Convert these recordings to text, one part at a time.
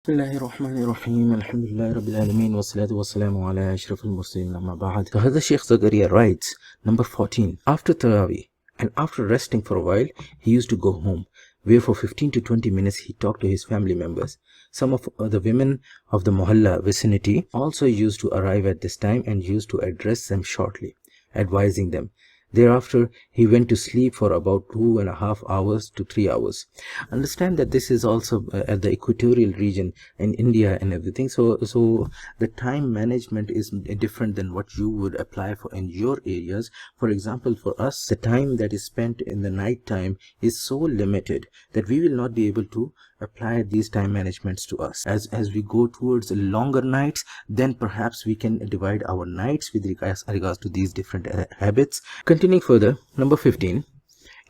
Bismillahirrahmanirrahim. Alhamdulillah Rabbil Alameen. Wassalatu wassalamu ala ashrafil mursalin. Amma ba'd. So Hazrat Sheikh Zakariya writes, number 14. After Tarawih and after resting for a while, he used to go home, where for 15 to 20 minutes he talked to his family members. Some of the women of the Mohalla vicinity also used to arrive at this time and used to address them shortly, advising them. Thereafter, he went to sleep for about 2.5 hours to 3 hours. Understand that this is also at the equatorial region in India and everything. So the time management is different than what you would apply for in your areas. For example, for us, the time that is spent in the night time is so limited that we will not be able to apply these time managements to us. As we go towards longer nights, then perhaps we can divide our nights with regards to these different habits. Continuing further, number 15,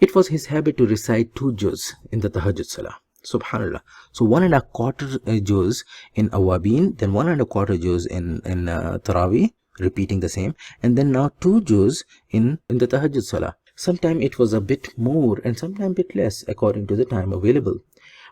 it was his habit to recite 2 juz in the Tahajjud Salah. Subhanallah. So 1.25 juz in Awabin, then 1.25 juz in Tarawih, repeating the same, and then now 2 juz in the Tahajjud Salah. Sometimes it was a bit more and sometimes a bit less according to the time available.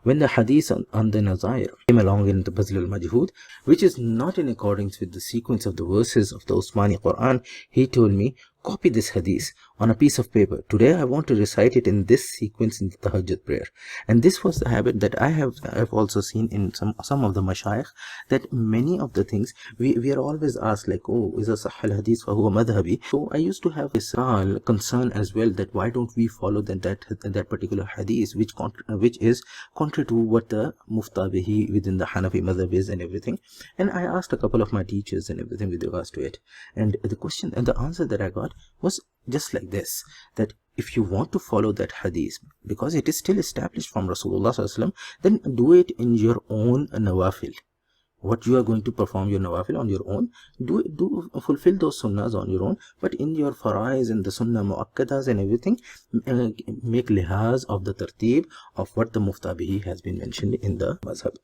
When the hadith on the Nazair came along in the Bazl al-Majhud, which is not in accordance with the sequence of the verses of the Usmani Quran, he told me, copy this hadith on a piece of paper. Today I want to recite it in this sequence in the Tahajjud prayer. And this was the habit that I have also seen in some of the mashayikh, that many of the things we are always asked like, oh, is a sahih al-hadith fa huwa madhhabi. So I used to have this concern as well, that why don't we follow that particular hadith which is contrary to what the muftabihi within the Hanafi madhhab is and everything. And I asked a couple of my teachers and everything with regards to it, and the question and the answer that I got was just like this, that if you want to follow that hadith because it is still established from Rasulullah SAW, then do it in your own nawafil. What you are going to perform your nawafil on your own, fulfill those sunnahs on your own, but in your farais and the sunnah muakkadas and everything, make lihaz of the tartib of what the muftabihi has been mentioned in the mazhab.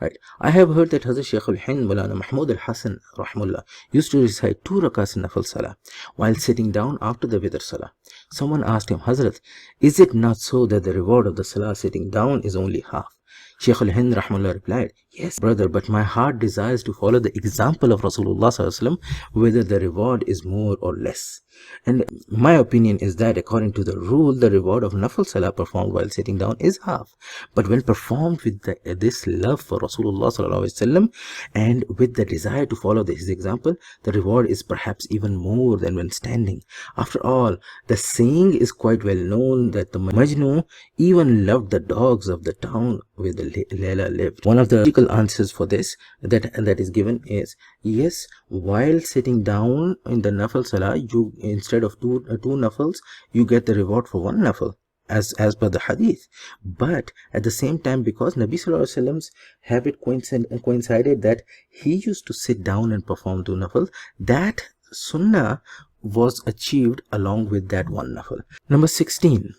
Right. I have heard that Hazrat Sheikh Mahmud al rahimahullah used to recite 2 rakats in nafil salah while sitting down after the witr salah. Someone asked him, Hazrat, is it not so that the reward of the salah sitting down is only half? Shaykh al-Hind rahimahullah replied, yes brother, but my heart desires to follow the example of Rasulullah SAW, whether the reward is more or less. And my opinion is that according to the rule, the reward of nafil salah performed while sitting down is half. But when performed with this love for Rasulullah SAW and with the desire to follow his example, the reward is perhaps even more than when standing. After all, the saying is quite well known that the Majnun even loved the dogs of the town where the Layla lived. One of the logical answers for this that is given is, yes, while sitting down in the nafil salah, you instead of two nafils, you get the reward for 1 nafil as per the hadith. But at the same time, because Nabi Sallallahu Alaihi Wasallam's habit coincided that he used to sit down and perform 2 nafil, that sunnah was achieved along with that 1 nafil. Number 16.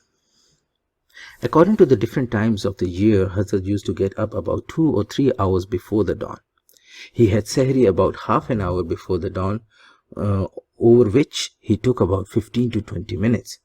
According to the different times of the year, Hazrat used to get up about 2 or 3 hours before the dawn. He had sahri about half an hour before the dawn, over which he took about 15 to 20 minutes.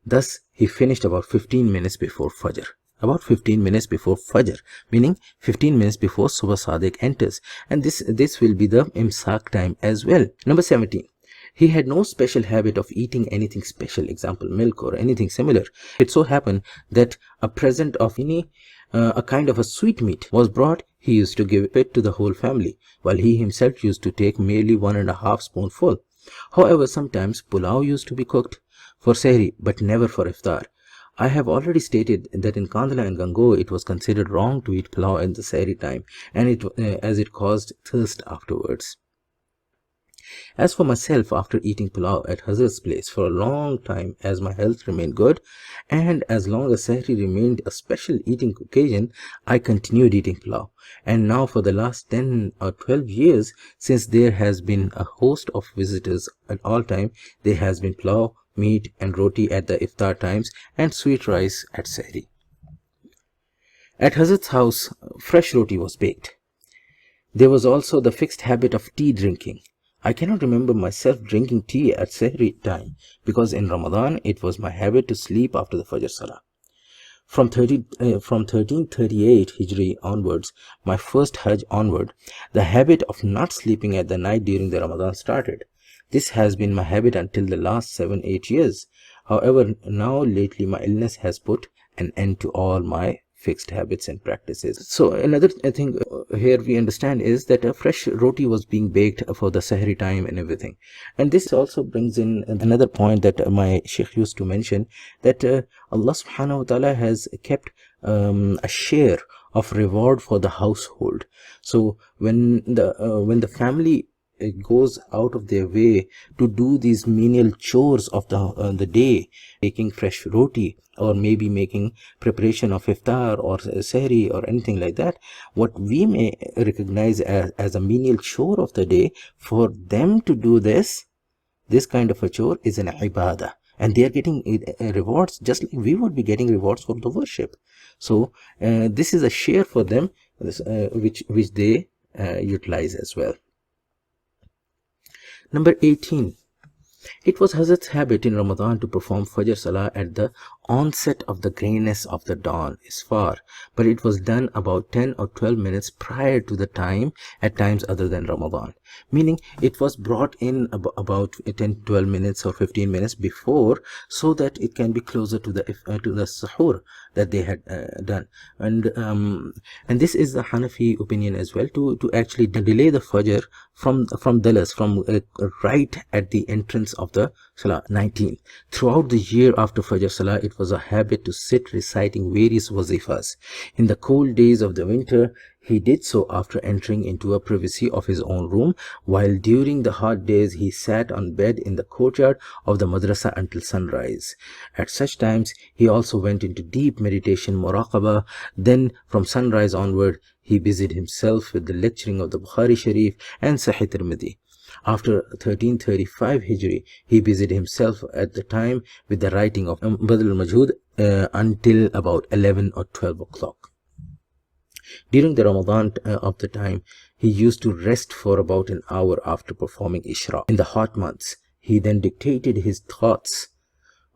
Thus, he finished about 15 minutes before Fajr. About 15 minutes before Fajr, meaning 15 minutes before Subh Sadiq enters. And this will be the imsak time as well. Number 17. He had no special habit of eating anything special, example milk or anything similar. It so happened that a present of a kind of a sweetmeat was brought. He used to give it to the whole family, while he himself used to take merely 1.5 spoonful. However, sometimes pulao used to be cooked for sehri, but never for iftar. I have already stated that in Kandla and Gango, it was considered wrong to eat pulao in the sehri time, and as it caused thirst afterwards. As for myself, after eating pulao at Hazrat's place for a long time, as my health remained good, and as long as sehri remained a special eating occasion, I continued eating pulao. And now for the last 10 or 12 years, since there has been a host of visitors at all time, there has been pulao, meat and roti at the iftar times, and sweet rice at sehri. At Hazrat's house, fresh roti was baked. There was also the fixed habit of tea drinking. I cannot remember myself drinking tea at Sehri time, because in Ramadan it was my habit to sleep after the Fajr Salah. From 1338 Hijri onwards, my first Hajj onward, the habit of not sleeping at the night during the Ramadan started. This has been my habit until the last 7-8 years. However, now lately my illness has put an end to all my fixed habits and practices. So another thing here we understand is that a fresh roti was being baked for the Sahri time and everything. And this also brings in another point that my Sheikh used to mention, that Allah subhanahu wa ta'ala has kept a share of reward for the household. So when the family goes out of their way to do these menial chores of the day, making fresh roti or maybe making preparation of iftar or sehri or anything like that, what we may recognize as a menial chore of the day, for them to do this kind of a chore is an ibadah, and they are getting rewards just like we would be getting rewards for the worship. So this is a share for them, which they utilize as well. Number 18. It was Hazrat's habit in Ramadan to perform Fajr Salah at the onset of the grayness of the dawn is far, but it was done about 10 or 12 minutes prior to the time at times other than Ramadan. Meaning it was brought in about 10, 12 minutes or 15 minutes before, so that it can be closer to the sahur that they had done. And this is the Hanafi opinion as well, to actually delay the Fajr from Dalas, from right at the entrance of the Salah. 19. Throughout the year after Fajr Salah, it was a habit to sit reciting various wazifas. In the cold days of the winter, he did so after entering into a privacy of his own room, while during the hot days he sat on bed in the courtyard of the madrasa until sunrise. At such times, he also went into deep meditation, muraqabah. Then from sunrise onward, he busied himself with the lecturing of the Bukhari Sharif and Sahih Tirmidhi. After 1335 Hijri, he busied himself at the time with the writing of Badl al-Majhud until about 11 or 12 o'clock. During the Ramadan of the time, he used to rest for about an hour after performing Ishraq. In the hot months, he then dictated his thoughts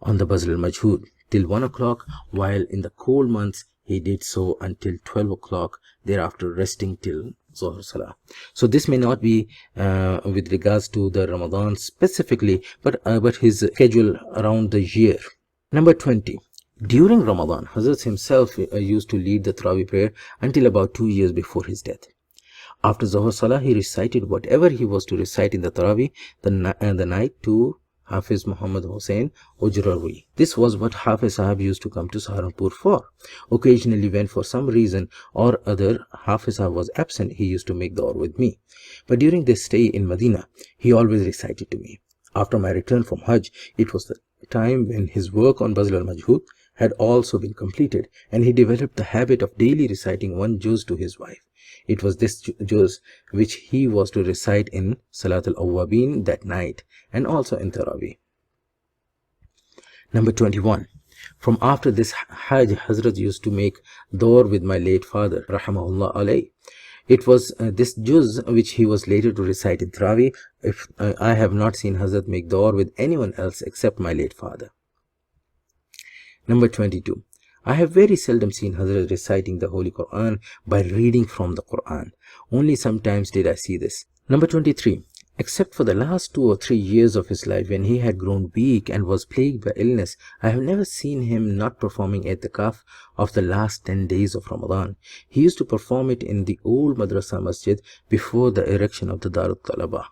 on the Badl al-Majhud till 1 o'clock, while in the cold months, he did so until 12 o'clock, thereafter resting till Zohar Salah. So this may not be with regards to the Ramadan specifically, but his schedule around the year. Number 20. During Ramadan, Hazrat himself used to lead the Tarawih prayer until about 2 years before his death. After Zohar Salah, he recited whatever he was to recite in the Tarawih the night to Hafiz Muhammad Hussain Ujrawi. This was what Hafiz Sahab used to come to Saharanpur for. Occasionally, when for some reason or other Hafiz Sahab was absent, he used to make dua with me. But during this stay in Medina, he always recited to me. After my return from Hajj, it was the time when his work on Bazl al-Majhud had also been completed, and he developed the habit of daily reciting one juz to his wife. It was this juz which he was to recite in Salat al-Awwabin that night, and also in Tarawih. Number 21. From after this Hajj, Hazrat used to make dawr with my late father, rahimahullah alayh. It was this juz which he was later to recite in Tarawih. I have not seen Hazrat make dawr with anyone else except my late father. Number 22. I have very seldom seen Hazrat reciting the Holy Quran by reading from the Quran. Only sometimes did I see this. Number 23. Except for the last 2 or 3 years of his life when he had grown weak and was plagued by illness, I have never seen him not performing i'tikaf of the last 10 days of Ramadan. He used to perform it in the old Madrasa Masjid before the erection of the Darut Talaba.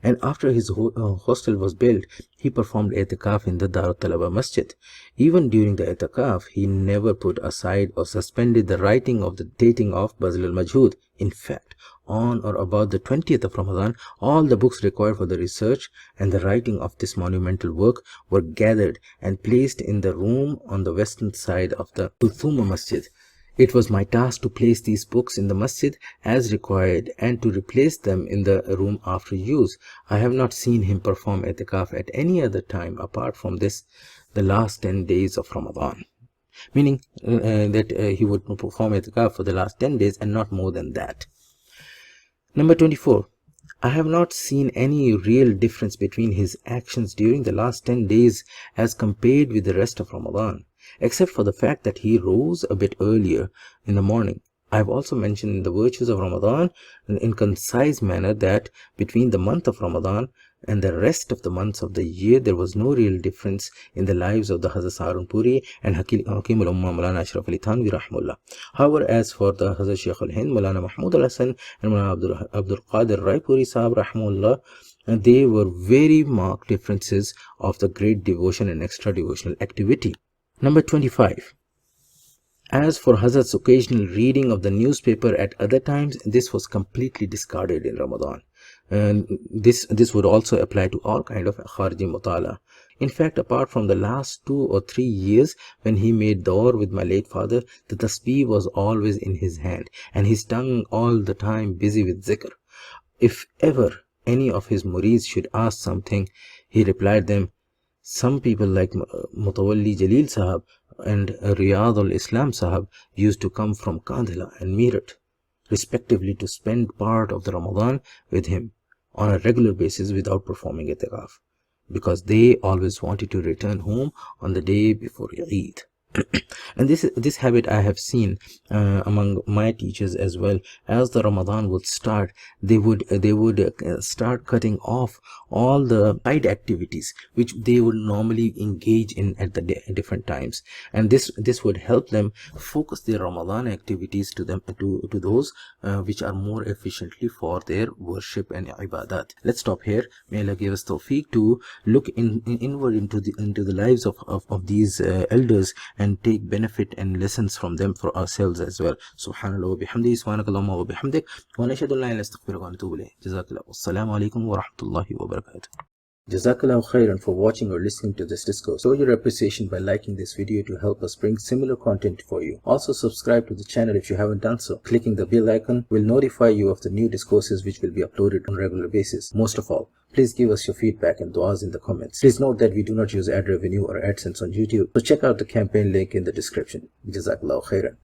And after his hostel was built, he performed i'tikaf in the Darut Talaba Masjid. Even during the i'tikaf, he never put aside or suspended the writing of the dating of Bazl al-Majhud. In fact, on or about the 20th of Ramadan, all the books required for the research and the writing of this monumental work were gathered and placed in the room on the western side of the Kulthuma Masjid. It was my task to place these books in the masjid as required and to replace them in the room after use. I have not seen him perform i'tikaf at any other time apart from this, the last 10 days of Ramadan. Meaning that he would perform i'tikaf for the last 10 days and not more than that. Number 24. I have not seen any real difference between his actions during the last 10 days as compared with the rest of Ramadan. except for the fact that he rose a bit earlier in the morning. I have also mentioned the virtues of Ramadan in concise manner that between the month of Ramadan and the rest of the months of the year, there was no real difference in the lives of the Hazrat Harun Puri and Hakim al-Ummah Maulana Ashraf Ali Thanvi rahimahullah. However, as for the Hazrat Sheikh al-Hind Maulana Mahmud al-Hasan and Maulana Abdul Qadir Raipuri Sahab rahimahullah, and they were very marked differences of the great devotion and extra devotional activity. Number 25. As for Hazrat's occasional reading of the newspaper at other times, this was completely discarded in Ramadan. And this would also apply to all kind of Kharji Mutala. In fact, apart from the last 2 or 3 years when he made dawr with my late father, the tasbih was always in his hand and his tongue all the time busy with zikr. If ever any of his murids should ask something, he replied them, some people like Mutawalli Jalil Sahab and Riyad al-Islam Sahab used to come from Kandhila and Meerut, respectively, to spend part of the Ramadan with him on a regular basis without performing itikaf, because they always wanted to return home on the day before Eid. And this habit I have seen among my teachers as well. As the Ramadan would start, they would start cutting off all the side activities which they would normally engage in at the different times, and this would help them focus their Ramadan activities to those which are more efficiently for their worship and ibadat. Let's stop here. May Allah give us tawfiq to look inward into the lives of these elders and take benefit and lessons from them for ourselves as well. Subhanallah wa bihamdihi, subhanakallahumma wa bihamdik, wa nashhadu an la ilaha illa anta astaghfiruka wa atubu ilayk. Jazakallah. Wassalamu alaikum wa rahmatullahi wa barakatuh. Jazakallahu khairan for watching or listening to this discourse. Show your appreciation by liking this video to help us bring similar content for you. Also subscribe to the channel if you haven't done so. Clicking the bell icon will notify you of the new discourses which will be uploaded on a regular basis. Most of all, please give us your feedback and du'as in the comments. Please note that we do not use ad revenue or AdSense on YouTube, so check out the campaign link in the description. Jazakallahu khairan.